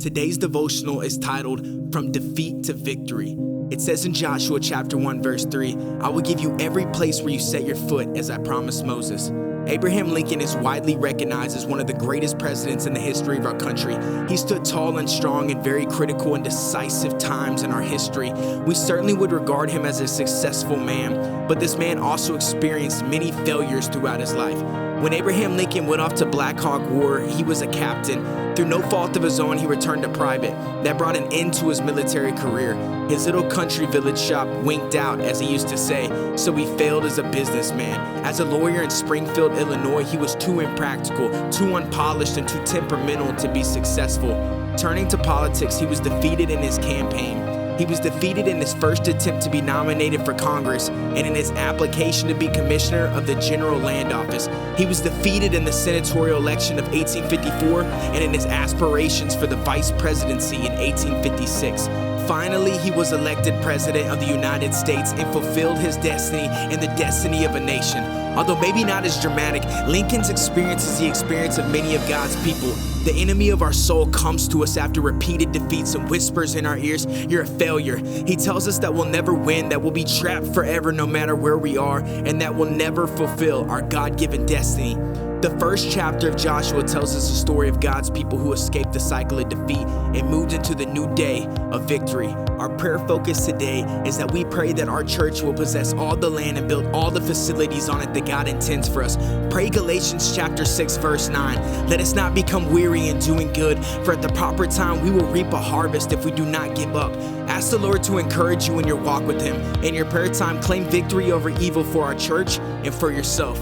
Today's devotional is titled, From Defeat to Victory. It says in Joshua chapter 1, verse 3, I will give you every place where you set your foot, as I promised Moses. Abraham Lincoln is widely recognized as one of the greatest presidents in the history of our country. He stood tall and strong in very critical and decisive times in our history. We certainly would regard him as a successful man, but this man also experienced many failures throughout his life. When Abraham Lincoln went off to Black Hawk War, he was a captain. Through no fault of his own, he returned to private. That brought an end to his military career. His little country village shop winked out, as he used to say, so he failed as a businessman. As a lawyer in Springfield, Illinois, he was too impractical, too unpolished, and too temperamental to be successful. Turning to politics, he was defeated in his campaign. He was defeated in his first attempt to be nominated for Congress and in his application to be commissioner of the General Land Office. He was defeated in the senatorial election of 1854 and in his aspirations for the vice presidency in 1856. Finally, he was elected president of the United States and fulfilled his destiny and the destiny of a nation. Although maybe not as dramatic, Lincoln's experience is the experience of many of God's people. The enemy of our soul comes to us after repeated defeats and whispers in our ears, "You're a failure." He tells us that we'll never win, that we'll be trapped forever no matter where we are, and that we'll never fulfill our God-given destiny. The first chapter of Joshua tells us the story of God's people who escaped the cycle of defeat and moved into the new day of victory. Our prayer focus today is that we pray that our church will possess all the land and build all the facilities on it that God intends for us. Pray Galatians chapter 6, verse 9. Let us not become weary in doing good, for at the proper time we will reap a harvest if we do not give up. Ask the Lord to encourage you in your walk with Him. In your prayer time, claim victory over evil for our church and for yourself.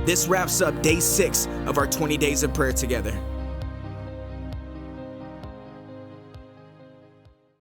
This wraps up day 6 of our 20 days of prayer together.